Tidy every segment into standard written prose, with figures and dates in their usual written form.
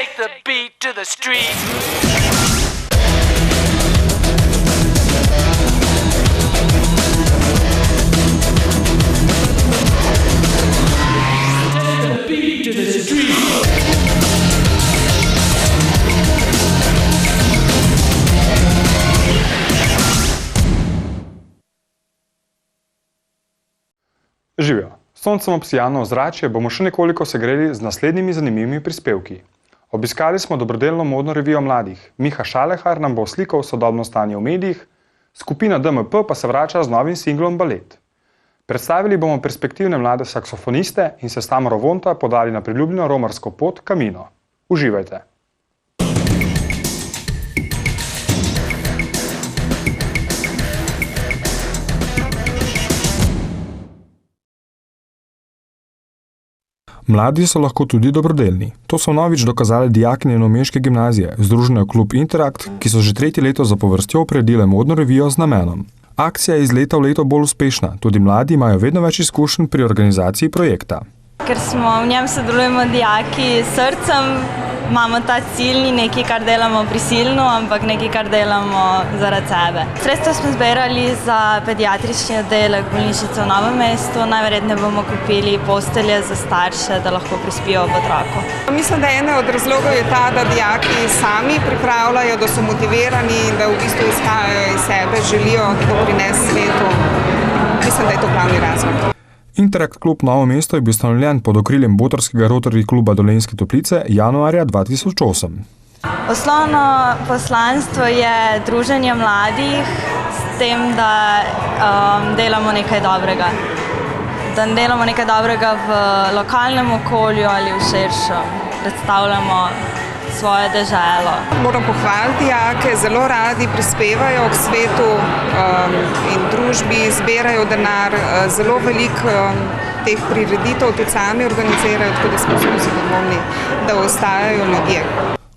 Take the beat to the street. Živijo. Soncem obsijano ozračje bomo še nekoliko segreli z naslednjimi zanimivimi prispevki. Obiskali smo dobrodelno modno revijo mladih. Miha Šalehar nam bo slikal sodobno stanje v medijih, skupina DMP pa se vrača z novim singlom Balet. Predstavili bomo perspektivne mlade saksofoniste in se s Tamaro Vonta podali na priljubljeno romarsko pot Camino. Uživajte! Mladi so lahko tudi dobrodelni. To so novič dokazali dijakinje novomeške gimnazije, združene v klub Interakt, ki so že 3. leto zapovrstjo priredile modno revijo z namenom. Akcija je iz leta v leto bolj uspešna, tudi mladi imajo vedno več izkušenj pri organizaciji projekta. Ker smo v njem sodelujemo dijaki s srcem, imamo ta cilj, ni nekaj, kar delamo prisilno, ampak nekaj, kar delamo zaradi sebe. Sredstva smo zbirali za pediatrični oddelek bolnišnice v Novem mestu. Najverjetneje bomo kupili postelje za starše, da lahko prispijo ob otroku. Mislim, da ena od razlogov je ta, da dijaki sami pripravljajo, da so motivirani in da v bistvu izhajajo iz sebe, želijo to prinesti svetu. Mislim, da je to glavni razlog. Interakt klub Novo mesto je bil ustanovljen pod okriljem botrskega Rotary kluba Dolenjske Toplice januarja 2008. Osnovno poslanstvo je druženje mladih s tem, da delamo nekaj dobrega. Da delamo nekaj dobrega v lokalnem okolju ali v širšem. Predstavljamo svojo deželo. Moram pohvaliti dijake, zelo radi prispevajo k svetu in družbi, zbirajo denar, zelo veliko teh prireditev tudi sami organizirajo, tako da smo zelo zadovoljni, da ostajajo ljudje.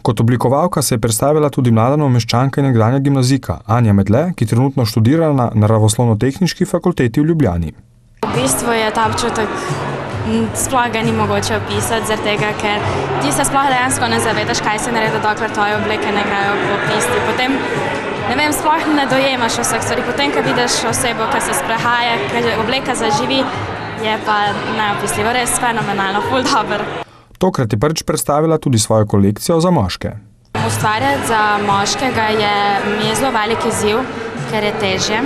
Kot oblikovalka se je predstavila tudi mlada novomeščanka in nekdanja gimnazijka Anja Medle, ki trenutno študira na Naravoslovno-tehniški fakulteti v Ljubljani. V bistvu je ta občutek sploh ga ni mogoče opisati, zaradi tega, ker ti se sploh dejansko ne zavedaš, kaj se naredi, dokler tvoje obleke ne grejo po pisti. Potem, ne vem, sploh ne dojemaš vseh stvari. Potem, ko vidiš osebo, ki se sprehaja, ker obleka zaživi, je pa neopisljivo, res fenomenalno, ful dober. Tokrat je prvič predstavila tudi svojo kolekcijo za moške. Ustvarjati za moškega mi je zelo velik izziv, ker je težje.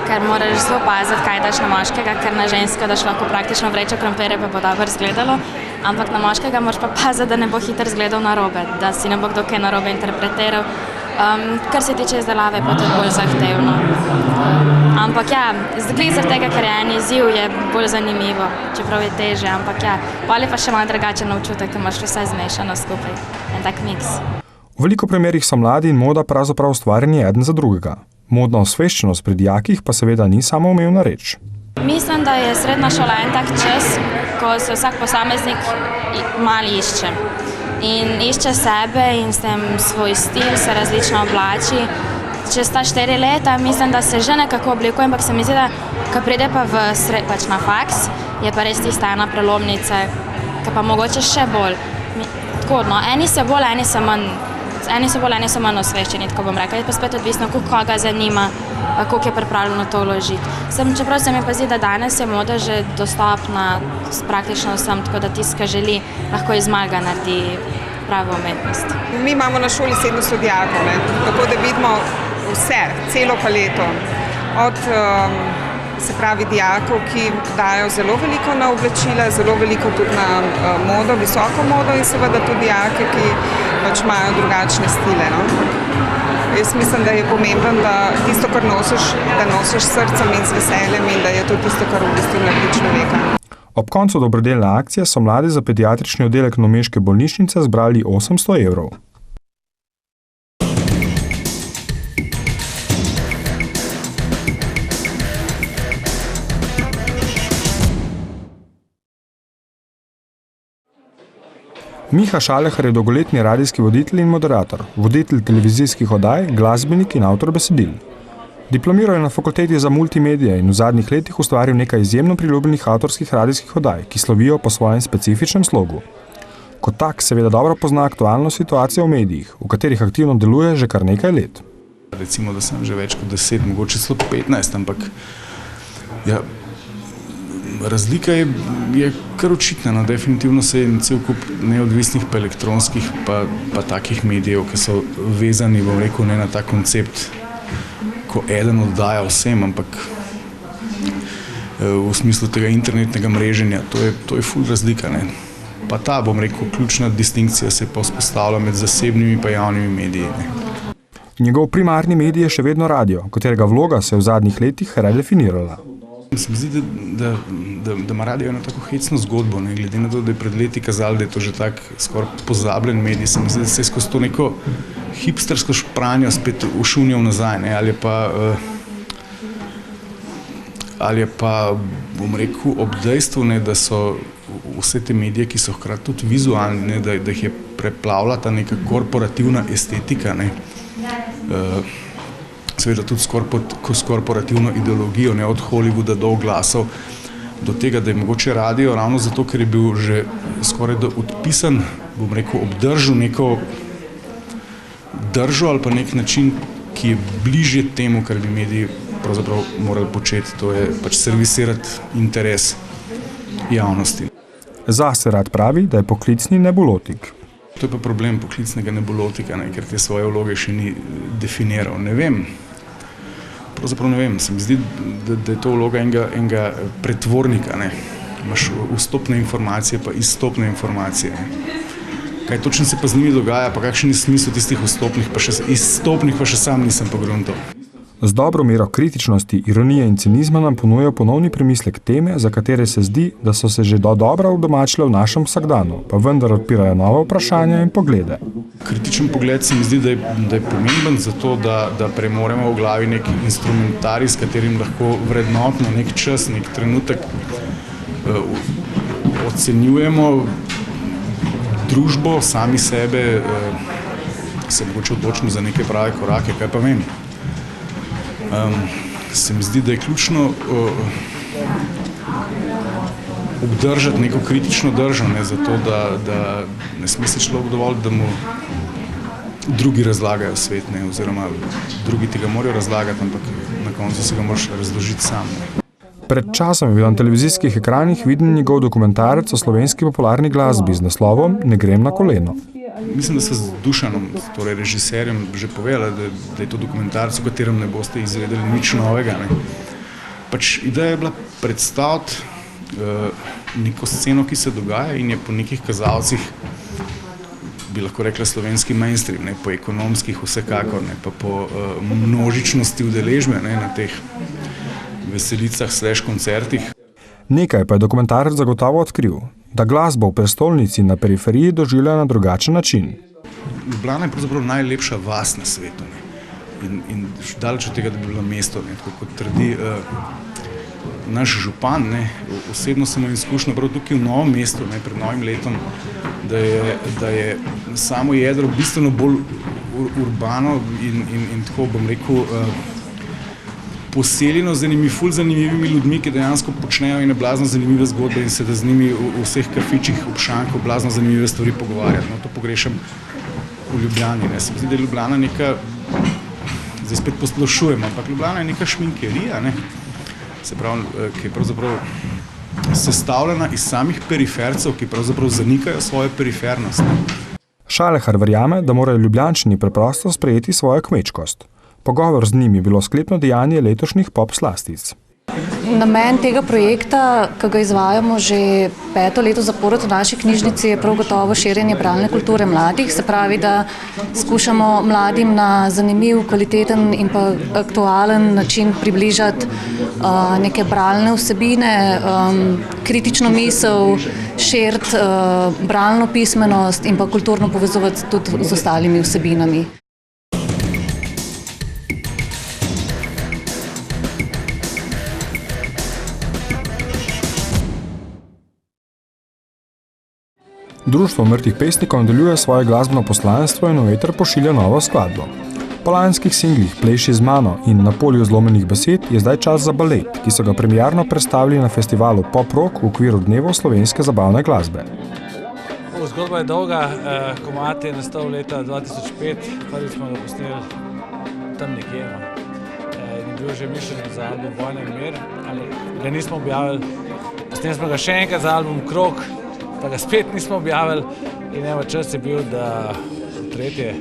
Ker moraš zelo paziti, kaj daš na moškega, ker na žensko daš lahko praktično vrečo krompirja, pa bo dobro izgledalo, ampak na moškega moraš pa paziti, da ne bo hitro izgledal narobe, da si ne bo kdo kaj narobe interpretiral. Kar se tiče izdelave, pa to je bolj zahtevno. Ampak ja, zaradi tega, ker je en izziv, je bolj zanimivo, čeprav je težje, ampak ja, pol je pa še malo drugačen občutek, ker imaš vse zmešano skupaj, en tak miks. V veliko primerih so mladi in moda pravzaprav ustvarjeni eden za drugega. Modna osveščenost pri dijakih pa seveda ni samoumevna reč. Mislim, da je srednja šola en tak čas, ko se vsak posameznik malo išče. In išče sebe in s tem svoj stil, se različno oblači. Čez ta 4 leta mislim, da se že nekako oblikuje, ampak se mi zdi, da ko pride pa na faks, je pa res tista ena prelomnica, ki pa mogoče še bolj. Tako, no, eni so bolj, eni so manj osveščeni, tako bom rekla. Je pa spet odvisno, koga zanima, koliko je pripravljeno to vložiti. Čeprav se mi pa zdi, da danes je moda že dostopna praktično vsem, tako da tisti, ki želi, lahko iz malega naredi pravo umetnost. Mi imamo na šoli 700 dijakov, tako da vidimo vse, celo paleto. Od se pravi dijakov, ki dajo zelo veliko na oblačila, zelo veliko tudi na modo, visoko modo in seveda tudi dijake, ki pač imajo drugačne stile. No? Jaz mislim, da je pomembno, da tisto, kar nosiš, da nosiš s srcem in z veseljem in da je to tisto, kar v bistvu naredi človeka. Ob koncu dobrodelne akcije so mladi za pediatrični oddelek novomeške bolnišnice zbrali 800 evrov. Miha Šalehar je dolgoletni radijski voditelj in moderator, voditelj televizijskih oddaj, glasbenik in avtor besedil. Diplomiral je na fakulteti za multimedije in v zadnjih letih ustvaril nekaj izjemno priljubljenih avtorskih radijskih oddaj, ki slovijo po svojem specifičnem slogu. Kot tak seveda dobro pozna aktualno situacijo v medijih, v katerih aktivno deluje že kar nekaj let. Recimo, da sem že več kot 10, mogoče celo 15, ampak ja, razlika je kar očitna. No, definitivno se je cel kup neodvisnih pa elektronskih pa takih medijev, ki so vezani, bom rekel, ne na ta koncept, ko eden oddaja vsem, ampak v smislu tega internetnega mreženja, to je ful razlika. Ne. Pa ta, bom rekel, ključna distinkcija se pa vzpostavlja med zasebnimi pa javnimi mediji. Ne. Njegov primarni medij je še vedno radio, katerega vloga se je v zadnjih letih redefinirala. Se mi zdi, da ima radio eno tako hecno zgodbo, ne, glede na to, da je pred leti kazalo, da je to že tak skoraj pozabljen medij. Se mi zdi, da se je skozi to neko hipstersko špranjo spet ušunjal nazaj, ne, ali je pa, bom rekel, ob dejstvu, ne, da so vse te medije, ki so hkrati tudi vizualni, ne, da jih je preplavila ta neka korporativna estetika, ne, seveda tudi s korporativno ideologijo, ne, od Hollywooda do oglasov, do tega, da je mogoče radio ravno zato, ker je bil že skoraj odpisan, bom rekel, obdržal neko držo ali pa nek način, ki je bližje temu, kar bi mediji pravzaprav morali početi, to je pač servisirati interes javnosti. Zase rad pravi, da je poklicni nebulotik. To je pa problem poklicnega nebulotika, ne, ker te svoje vloge še ni definiral. Ne vem, pravzaprav ne vem, se mi zdi, da je to vloga enega pretvornika, ne. Imaš vstopne informacije pa izstopne informacije. Ne. Kaj točno se pa z njimi dogaja, pa kakšen je smisel tistih vstopnih, pa še izstopnih pa še sam nisem pogruntal. Z dobro mero kritičnosti, ironije in cinizma nam ponujajo ponovni premislek teme, za katere se zdi, da so se že dobra udomačile v našem vsakdanu, pa vendar odpirajo nova vprašanja in poglede. Kritičen pogled se mi zdi, da je pomemben zato, da premoremo v glavi nek instrumentarij, s katerim lahko vrednotno nek čas, nek trenutek ocenjujemo družbo, sami sebe, se mogoče odločimo za neke prave korake, kaj pa vem. Se mi zdi, da je ključno obdržati neko kritično držo, ne, zato da ne sme se človek dovolj, da mu drugi razlagajo svet, ne, oziroma drugi ti ga morajo razlagati, ampak na koncu se ga moraš razložiti sam. Ne. Pred časom je bil na televizijskih ekranih viden njegov dokumentarec o slovenski popularni glasbi z naslovom Ne grem na koleno. Mislim, da so z Dušanom, torej režiserjem, že povedali, da je to dokumentarec, v katerem ne boste izvedeli nič novega. Ne. Pač ideja je bila predstaviti neko sceno, ki se dogaja in je po nekih kazalcih, bi lahko rekla, slovenski mainstream, ne, po ekonomskih vsekakor, ne, pa po množičnosti udeležbe, ne, na teh veselicah / koncertih. Nekaj pa je dokumentarec zagotovo odkril, da glasbo v prestolnici in na periferiji doživlja na drugačen način. Ljubljana je pravzaprav najlepša vas na svetu, ne. In daleč od tega, da bi bilo mesto, ne, tako kot trdi naš župan, ne. Osebno sem imel izkušnjo prav tukaj v Novem mestu, ne, pred novim letom, da je samo jedro bistveno bolj urbano in tako, bom rekel, poseljeno z enimi ful zanimivimi ljudmi, ki dejansko počnejo ene blazno zanimive zgodbe in se da z njimi v vseh kafičih ob šanku blazno zanimive stvari pogovarjati. No, to pogrešam v Ljubljani. Ne. Se mi zdi, da je Ljubljana neka, zdaj spet posplošujem, ampak Ljubljana je neka šminkerija, ne. Se pravi, ki je pravzaprav sestavljena iz samih perifercev, ki pravzaprav zanikajo svojo perifernost. Šalehar verjame, da morajo Ljubljančani preprosto sprejeti svojo kmečkost. Pogovor z njim je bilo sklepno dejanje letošnjih pop slastic. Namen tega projekta, ki ga izvajamo že 5. leto zapored v naši knjižnici, je prav gotovo širjenje bralne kulture mladih. Se pravi, da skušamo mladim na zanimiv, kvaliteten in pa aktualen način približati neke bralne vsebine, kritično misel, širiti bralno pismenost in pa kulturno povezovati tudi z ostalimi vsebinami. Društvo mrtvih pesnikov nadaljuje svoje glasbeno poslanstvo in v eter pošilja novo skladbo. Po lanskih singlih Pleši z mano in Na polju zlomenih besed je zdaj čas za balet, ki so ga premierno predstavili na festivalu Pop Rock v okviru Dnevov slovenske zabavne glasbe. Zgodba je dolga, komad je nastal leta 2005, prvič smo ga posneli tam nekje. In je bil že mišljen za album Vojna in mir, ampak ga nismo objavili. Posneli smo ga še enkrat za album Krog, pa ga spet nismo objavili. In čas je bil, da tretje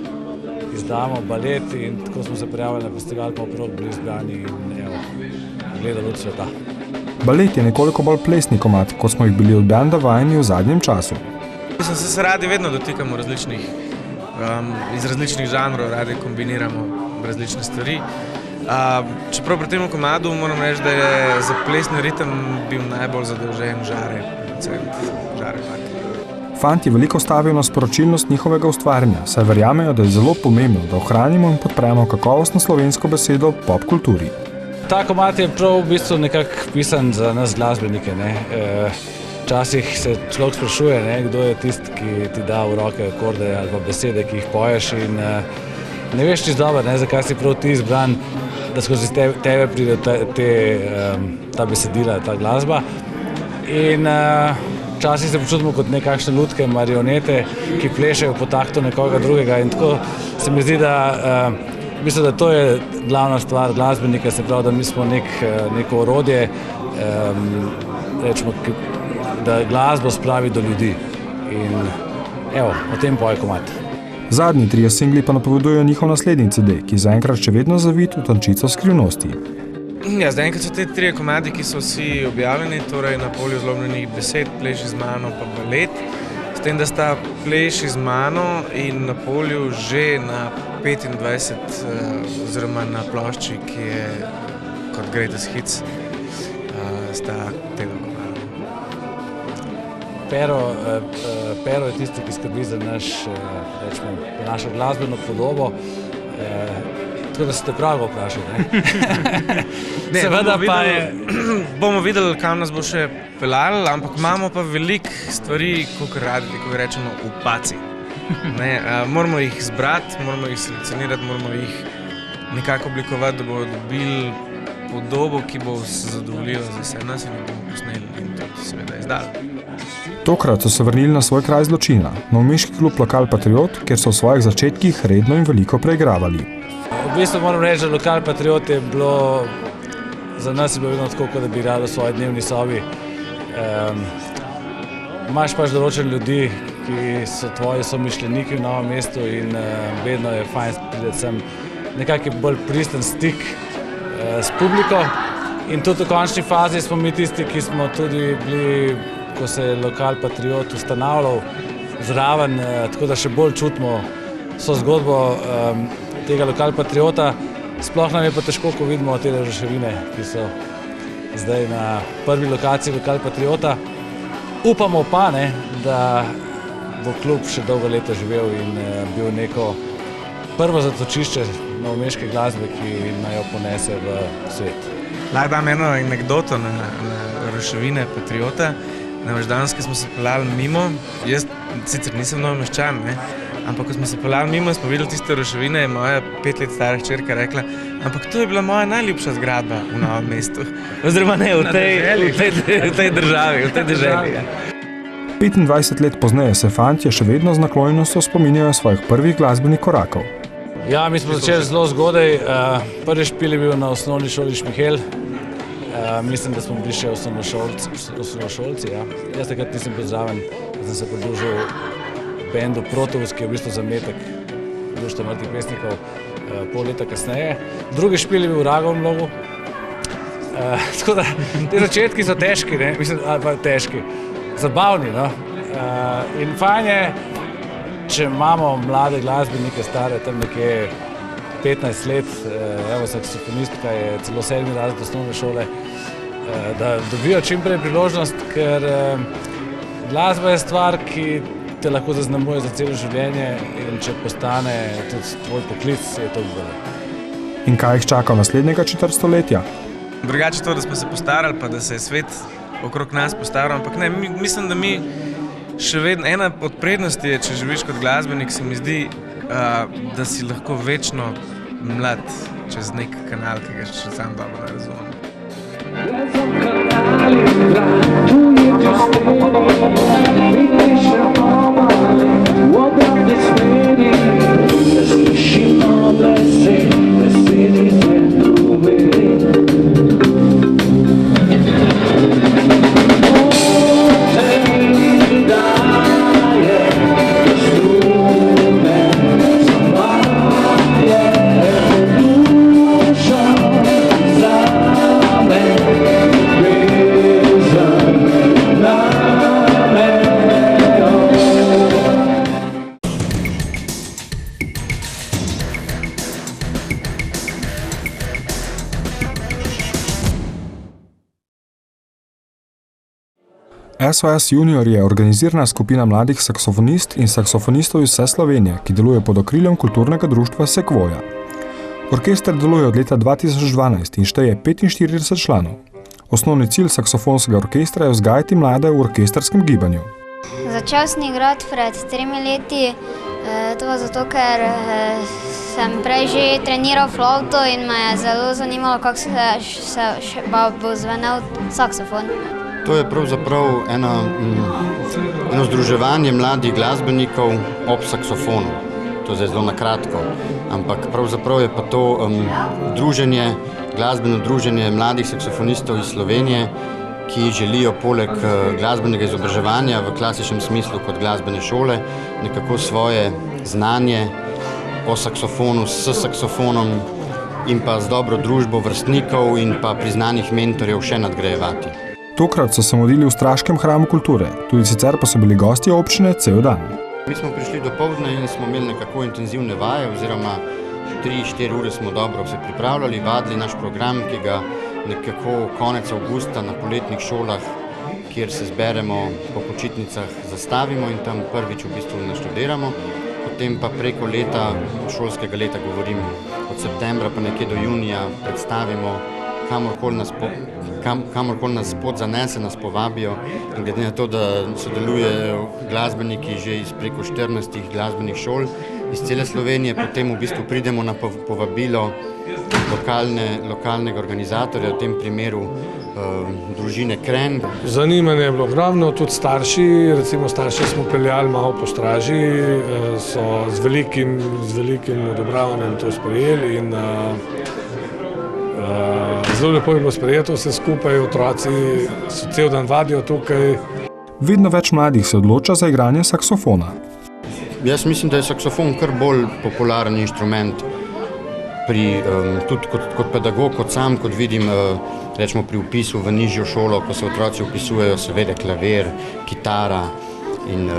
izdamo balet in tako smo se prijavili na festival Pop-Rock, bili izbrani in gledali luč sveta. Balet je nekoliko bolj plesni komad, kot smo jih bili od benda vajeni v zadnjem času. Se radi vedno dotikamo iz različnih žanrov, radi kombiniramo različne stvari. Čeprav pri tem komadu moram reči, da je za plesni ritem bil najbolj zadolžen Žare. Fantje veliko stavijo na sporočilnost njihovega ustvarjanja, saj verjamejo, da je zelo pomembno, da ohranimo in podpremo kakovostno slovensko besedo v pop kulturi. Ta komad je prav v bistvu nekako pisan za nas glasbenike. Včasih se človek sprašuje, kdo je tisti, ki ti da v roke akorde ali pa besede, ki jih poješ in ne veš čisto dobro, zakaj si prav ti izbran, da skozi tebe pride ta besedila, ta glasba. In včasih se počutimo kot nekakšne lutke, marionete, ki plešejo po taktu nekoga drugega in tako se mi zdi, da mislim, da to je glavna stvar glasbenika, se pravi, da mi smo neko orodje, rečemo, da glasbo spravi do ljudi. In evo, o tem poje komad. Zadnji 3 singli pa napovedujejo njihov naslednji CD, ki zaenkrat še vedno zavit v tančico skrivnosti. Ja, zaenkrat so te 3 komadi, ki so vsi objavljeni, torej Na polju zlomljenih besed, Pleši z mano pa balet. S tem, da sta Pleši z mano in Na polju že na 25, oziroma na plošči, ki je kot Greatest Hits, sta tega komada. Pero je tisti, ki skrbi za našo glasbeno podobo, tako da ste prav vprašali. Seveda pa je... Bomo videli, kam nas bo še pelalo, ampak imamo pa veliko stvari, kot rečemo, v paci. Moramo jih zbrati, moramo jih selekcionirati, moramo jih nekako oblikovati, da bodo dobili podobo, ki bo zadovoljila za vse nas in jih bomo posneli in tudi seveda izdali. Tokrat so se vrnili na svoj kraj zločina, novomeški klub Lokal Patriot, kjer so v svojih začetkih redno in veliko preigravali. V bistvu moram reči, da Lokal Patriot je bilo, za nas je bilo vedno tako, kot da bi igrali v svoji dnevni sobi. Imaš pač določene ljudi, ki so tvoji somišljeniki v Novem mestu in vedno je fajn priti sem nekak bolj pristen stik s publiko. In tudi v končni fazi smo mi tisti, ki smo tudi bili, ko se je Lokal Patriot ustanavljal zraven, tako da še bolj čutimo vso zgodbo tega Lokal Patriota. Sploh nam je pa težko, ko vidimo te ruševine, ki so zdaj na prvi lokaciji Lokal Patriota. Upamo pa, da bo klub še dolgo leta živel in bil neko prvo zatočišče novomeške glasbe, ki naj jo ponese v svet. Lahko dam eno anekdoto na ruševine Patriota. Namreč danes, ko smo se peljali mimo, jaz sicer nisem Novomeščan, ampak ko smo se peljali mimo, smo videli tiste ruševine, je moja 5 let stara hčerka rekla, ampak to je bila moja najljubša zgradba v Novem mestu. Oziroma ne, v tej državi, v tej deželi. 25 let pozneje se fantje še vedno z naklonjenostjo spominjajo svojih prvih glasbenih korakov. Ja, mi smo začeli zelo zgodaj. Prvi špil je bil na osnovni šoli Šmihel. Mislim, da smo bili še osnovnošolci. Jaz takrat nisem bil zraven, sem se pridružil bendu Protovus, ki je v bistvu zametek Društva mrtvih pesnikov pol leta kasneje. Drugi špil je bil v Ragovem logu. Tako da, te začetki so težki, ali pa težki, zabavni. In fajn je, če imamo mlade glasbenike, stare tam nekje 15 let, evo saksofonistka je celo 7. razred osnovne šole, da dobijo čim prej priložnost, ker glasba je stvar, ki te lahko zaznamuje za celo življenje in če postane tudi tvoj poklic, je to bolje. In kaj jih čaka naslednjega četrtstoletja? Drugače to, da smo se postarali, pa da se je svet okrog nas postaral, ampak ne, mislim, da mi še vedno, ena od prednosti je, če živiš kot glasbenik, se mi zdi, da si lahko večno mlad čez nek kanal, ki ga še sam dobro ne razumem. Tu je SOS Junior je organizirana skupina mladih saksofonist in saksofonistov iz vse Slovenije, ki deluje pod okriljem kulturnega društva Sekvoja. Orkester deluje od leta 2012 in šteje 45 članov. Osnovni cilj saksofonskega orkestra je vzgajati mlade v orkestrskem gibanju. Začel sem igrati pred 3 leti, to zato, ker sem prej že treniral flavto in me je zelo zanimalo, kako se bo zvenel saksofon. To je pravzaprav eno združevanje mladih glasbenikov ob saksofonu. To je zelo na kratko, ampak pravzaprav je pa to glasbeno druženje mladih saksofonistov iz Slovenije, ki želijo poleg glasbenega izobraževanja v klasičnem smislu kot glasbene šole nekako svoje znanje o saksofonu s saksofonom in pa z dobro družbo vrstnikov in pa priznanih mentorjev še nadgrajevati. Tokrat so se modili v Straškem hramu kulture, tudi sicer pa so bili gostje občine cel dan. Mi smo prišli dopoldne in smo imeli nekako intenzivne vaje, oziroma 3-4 ure smo dobro se pripravljali, vadili naš program, ki ga nekako konec avgusta na poletnih šolah, kjer se zberemo po počitnicah, zastavimo in tam prvič v bistvu naštudiramo. Potem pa preko leta, šolskega leta govorim, od septembra pa nekje do junija predstavimo, kamorkoli nas pot zanese, nas povabijo. In glede na to, da sodelujejo glasbeniki že iz preko 14 glasbenih šol iz cele Slovenije, potem v bistvu pridemo na povabilo lokalnega organizatorja, v tem primeru družine Kren. Zanimanje je bilo ogromno, tudi starši, recimo starši smo peljali malo po straži, so z velikim odobravanjem to sprejeli in zelo lepo je bilo sprejeto vse skupaj, otroci so cel dan vadijo tukaj. Vedno več mladih se odloča za igranje saksofona. Jaz mislim, da je saksofon kar bolj popularen inštrument. Tudi kot pedagog, kot sam, kot vidim, rečemo pri vpisu v nižjo šolo, ko se otroci vpisujejo, seveda klavir, kitara in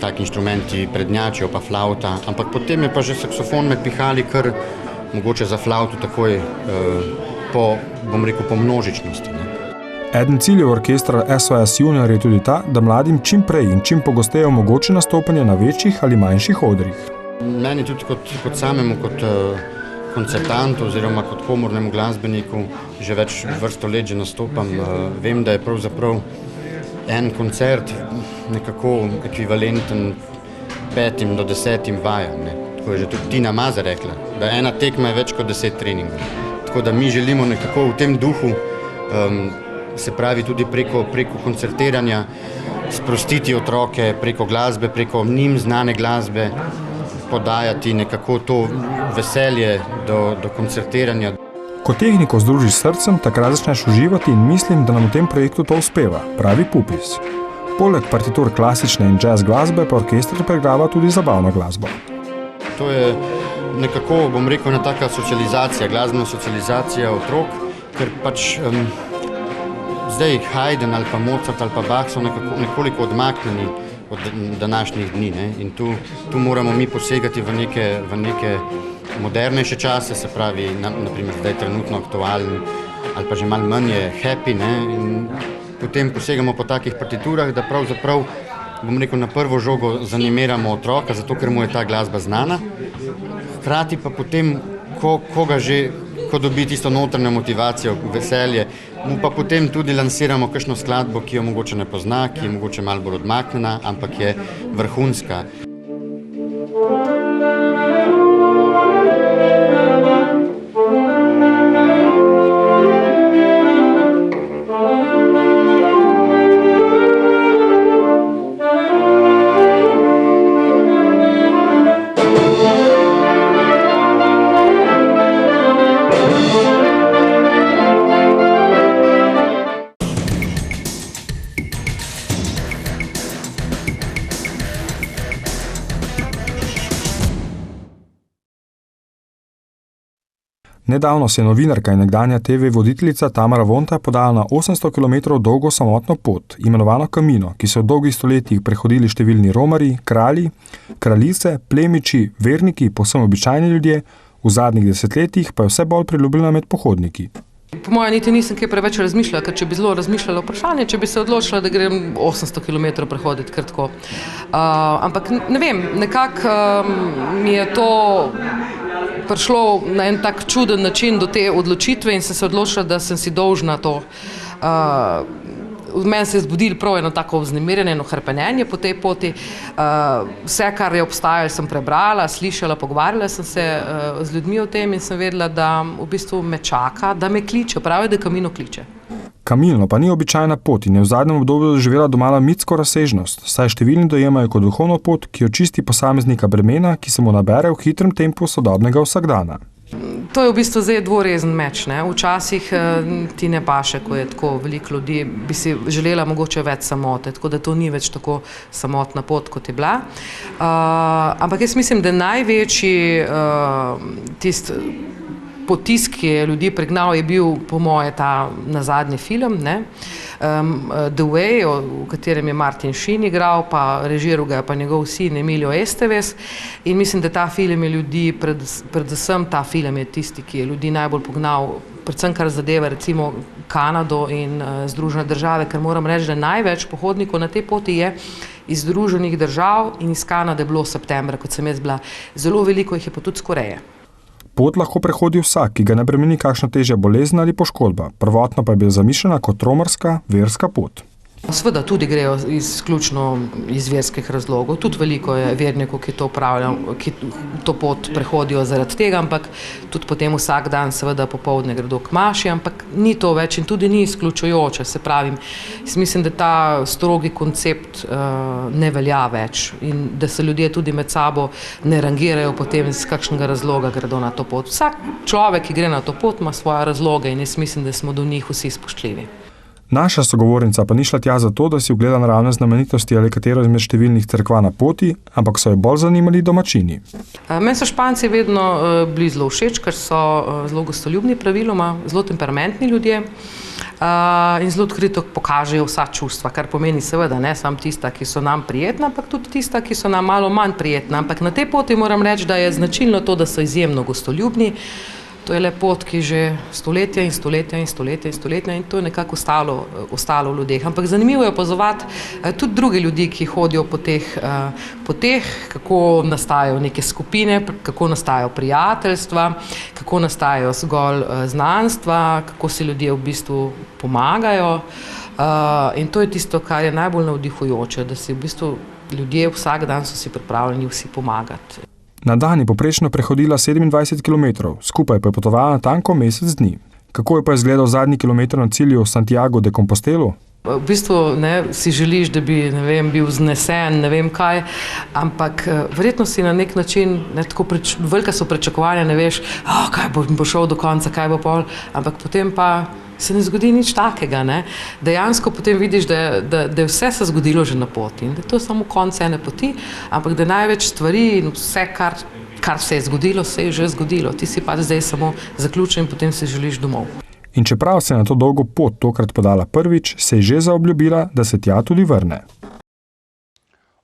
taki inštrumenti prednjačijo, pa flauta, ampak potem je pa že saksofon med pihali kar mogoče za flautu takoj po množičnosti. Eden ciljev orkestra SOS Junior je tudi ta, da mladim čim prej in čim pogosteje omogoči nastopanje na večjih ali manjših odrih. Meni tudi kot samemu, kot koncertantu oziroma kot komornemu glasbeniku že več vrsto let že nastopam. Vem, da je pravzaprav en koncert nekako ekvivalenten 5 do 10 vajam. Tako je že tudi Tina Maze rekla, da ena tekma je več kot 10 treningov. Tako da mi želimo nekako v tem duhu, se pravi tudi preko koncertiranja, sprostiti otroke preko glasbe, preko njim znane glasbe, podajati nekako to veselje do koncertiranja. Ko tehniko združiš s srcem, takrat začneš uživati in mislim, da nam v tem projektu to uspeva, pravi Pupis. Poleg partitur klasične in jazz glasbe pa orkester preigrava tudi zabavno glasbo. To je nekako, bom rekel, ena taka socializacija, glasbena socializacija otrok, ker pač zdaj Haydn ali pa Mozart ali pa Bach so nekoliko odmaknjeni od današnjih dni, ne? In tu moramo mi posegati v neke modernejše čase, se pravi, naprimer zdaj trenutno aktualen ali pa že malo manj je happy, ne? In potem posegamo po takih partiturah, da pravzaprav, bom rekel, na prvo žogo zanimiramo otroka, zato ker mu je ta glasba znana, hkrati pa potem, ko dobi tisto notranjo motivacijo, veselje, mu pa potem tudi lansiramo kakšno skladbo, ki jo mogoče ne pozna, ki je mogoče malo bolj odmaknjena, ampak je vrhunska. Nedavno se je novinarka in nekdanja TV voditeljica Tamara Vonta podala na 800 km dolgo samotno pot, imenovano Camino, ki so v dolgih stoletjih prehodili številni romarji, kralji, kraljice, plemiči, verniki, povsem običajni ljudje, v zadnjih desetletjih pa je vse bolj priljubljena med pohodniki. Po mojem niti nisem kaj preveč razmišljala, ker če bi zelo razmišljala vprašanje, če bi se odločila, da grem 800 km prehoditi kar tako. Ampak ne vem, nekako mi je to prišlo na en tak čuden način do te odločitve in sem se odločila, da sem si dolžna to. V meni se je zbudilo prav eno tako vznemirjenje, eno hrepenenje po tej poti. Vse, kar je obstajalo, sem prebrala, slišala, pogovarjala sem se z ljudmi o tem in sem vedela, da v bistvu me čaka, da me kliče, pravi, da Camino kliče. Camino pa ni običajna pot in je v zadnjem obdobju doživela domala mitsko razsežnost, saj številni dojemajo kot duhovno pot, ki očisti posameznika bremena, ki se mu nabere v hitrem tempu sodobnega vsakdana. To je v bistvu zdaj dvorezen meč. Včasih ti ne paše, ko je tako veliko ljudi, bi si želela mogoče več samote, tako da to ni več tako samotna pot, kot je bila. Ampak jaz mislim, da največji potisk, ki je ljudi pregnal, je bil po moje ta nazadnji film, The Way, v katerem je Martin Sheen igral, pa režiral ga je pa njegov sin Emilio Estevez. In mislim, da ta film je ljudi, predvsem ta film je tisti, ki je ljudi najbolj pognal, predvsem kar zadeva recimo Kanado in Združene države, ker moram reči, da največ pohodnikov na tej poti je iz Združenih držav in iz Kanade bilo septembra, kot sem jaz bila. Zelo veliko jih je pa tudi z Koreje. Pot lahko prehodi vsak, ki ga ne bremeni kakšna težja bolezen ali poškodba, prvotno pa je bila zamišljena kot romarska verska pot. Seveda tudi grejo izključno iz verskih razlogov, tudi veliko je vernikov, ki to upravljajo, ki to pot prehodijo zaradi tega, ampak tudi potem vsak dan seveda popoldne gredo k maši, ampak ni to več in tudi ni izključujoče, se pravim. Mislim, da ta strogi koncept ne velja več in da se ljudje tudi med sabo ne rangirajo potem iz kakšnega razloga gredo na to pot. Vsak človek, ki gre na to pot, ima svoje razloge in jaz mislim, da smo do njih vsi spoštljivi. Naša sogovornica pa ni šla tja zato, da si ogleda naravne znamenitosti ali katero izmed številnih cerkva na poti, ampak so jo bolj zanimali domačini. Meni so Španci vedno bili zelo všeč, ker so zelo gostoljubni praviloma, zelo temperamentni ljudje in zelo odkrito pokažejo vsa čustva, kar pomeni seveda ne samo tista, ki so nam prijetna, ampak tudi tista, ki so nam malo manj prijetna. Ampak na tej poti moram reči, da je značilno to, da so izjemno gostoljubni. To je le pot, ki že stoletja in stoletja in stoletja in stoletja in to je nekako ostalo v ljudeh. Ampak zanimivo je opazovati tudi druge ljudi, ki hodijo po teh poteh, kako nastajajo neke skupine, kako nastajajo prijateljstva, kako nastajajo zgolj znanstva, kako si ljudje v bistvu pomagajo. In to je tisto, kar je najbolj navdihujoče, da si v bistvu ljudje vsak dan so si pripravljeni vsi pomagati. Na dan je poprečno prehodila 27 km, skupaj pa je potovala natanko mesec dni. Kako je pa izgledal zadnji kilometer na cilju Santiago de Compostelo? V bistvu si želiš, da bi bil znesen, ne vem kaj, ampak verjetno si na nek način, tako velika so pričakovanja, ne veš, kaj bo šel do konca, kaj bo pol, ampak potem pa se ne zgodi nič takega. Dejansko potem vidiš, da je vse se zgodilo že na poti in da je to samo konec ene poti, ampak da največ stvari in vse, kar se je zgodilo, se je že zgodilo. Ti si pa zdaj samo zaključen in potem se želiš domov. In čeprav se je na to dolgo pot tokrat podala prvič, se je že zaobljubila, da se tja tudi vrne.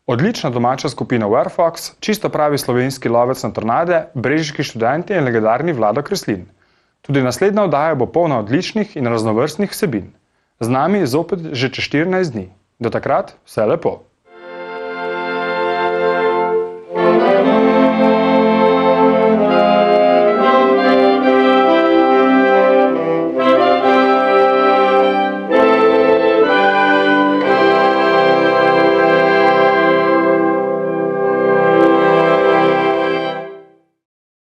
Odlična domača skupina Werefox, čisto pravi slovenski lovec na tornade, brežiški študenti in legendarni Vlado Kreslin. Tudi naslednja oddaja bo polna odličnih in raznovrstnih vsebin. Z nami zopet že čez 14 dni. Do takrat vse lepo.